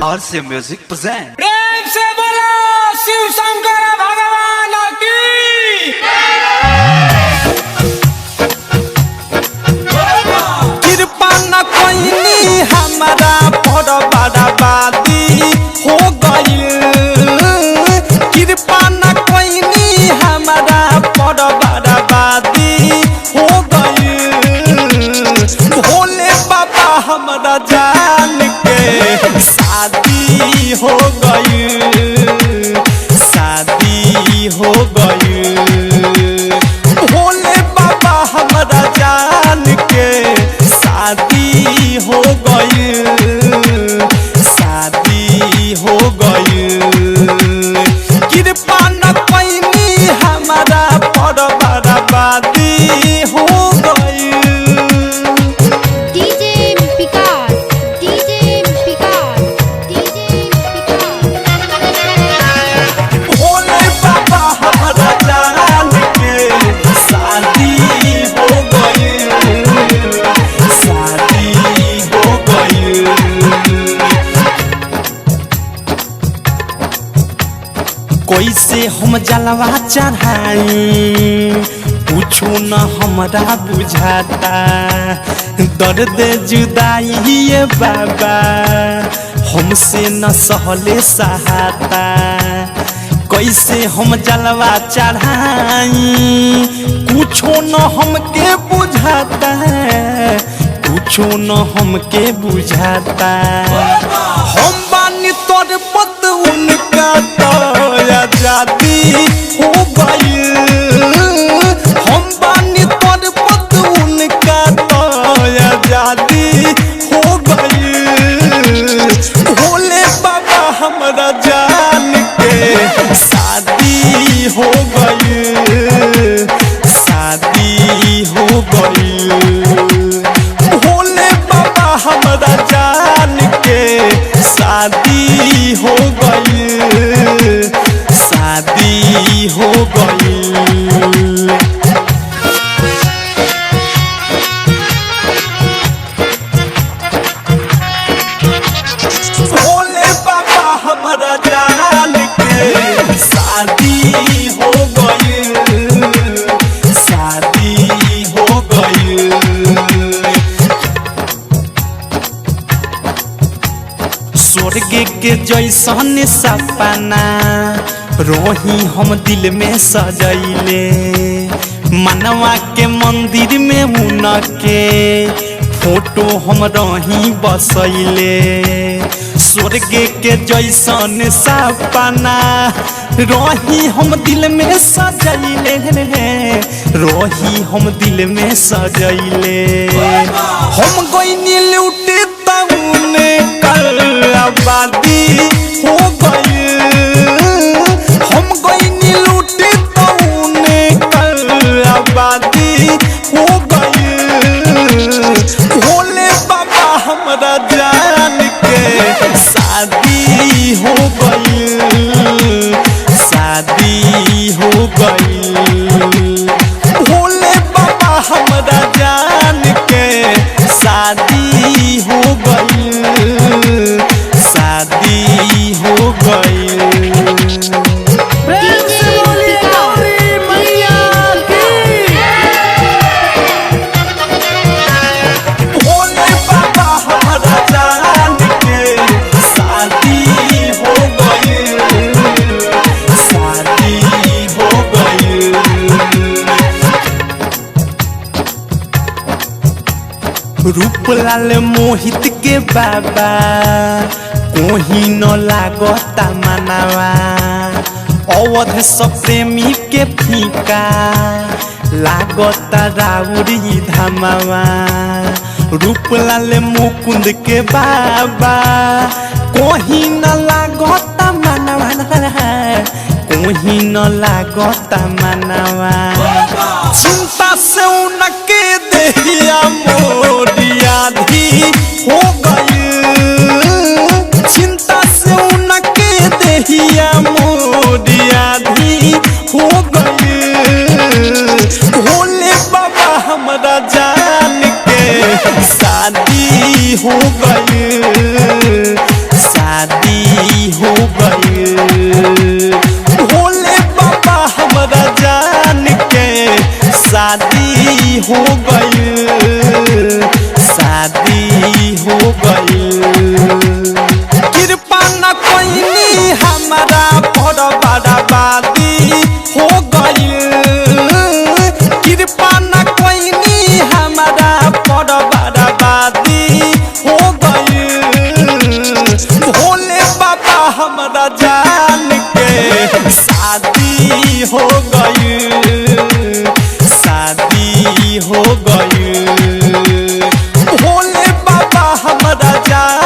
RC Music present। प्रेम से बोलो शिव शंकर भगवान की। कृपा न कोई हमारा पर बर्बादी हो गई। कृपा न कोई हमारा पर बर्बादी हो गई। भोले बाबा हमारा जान के शादी हो गई। शादी हो गई। भोले बाबा हमारा जान के शादी हो गई। शादी हो गई। कृपा न पैनी हमारा पर बर्बादी हो गई। DJ Picard, DJ Picard, DJ Picard. Bhole बाबा हमारा जान के शादी हो गई। शादी हो गई। कैसे हम जलवा चढ़ाई पूछू न हमरा बुझाता। दर्द जुदाई ये बाबा हमसे न सहले सहाता। कैसे हम जलवा चढ़ाई कुछो न हमके बुझाता। कुछो न हमके बुझाता। हम बानी तोर पत उनका तो आजादी हो गई। हम बानी तोर पत उनका तो आजादी हो गई। भोले बाबा हमारा जान के शादी हो गई। शादी हो गई। भोले बाबा हमारा जान के शादी हो गई। शादी हो गई। भोले बाबा हमारा जान के शादी हो गई। शादी हो गई। स्वर्ग के जैसन सपना रोही हम दिल में सजैले। मनवा के मंदिर में उनके फोटो हम रही बसैले। स्वर्ग के जैसन सपना रोही हम दिल में सजैले। रोही हम दिल में सजैले। हम गईनी लूटे तउने कल आबादी हो गई। हम गईनी लूटे तउने कल आबादी हो गई। भोले बाबा हमारा जान के शादी हो गई। शादी हो गई। भोले बाबा हमारा जान के शादी हो गई। शादी हो गई। प्रेम से बोली गौरी मैया भोले बाबा हमारा जान के शादी हो गई। शादी हो गई। रूपलाल मोहित के बाबा कोही न लागता मनावा। अवध सब प्रेमी के फीका लागता राउरी धमावा। रूपलाल मुकुंद के बाबा कोही न लागता मनावा। कोही न लागता मनावा। चिंता से उनके देहिया मोरिया धी हो गई। चिंता से उनके देहिया मोरिया धी हो गई। भोले बाबा हमारा जान के शादी हो गई। शादी भोले बाबा हमरा जान के शादी हो गई, शादी हो गई। कृपा न कोई हमारा पर बर्बादी हो गई, कृपा न कोई हमारा पर बर्बादी हो गई। भोले बाबा हमरा जान के शादी हो गई, शादी हो गई। भोले बाबा हमरा जान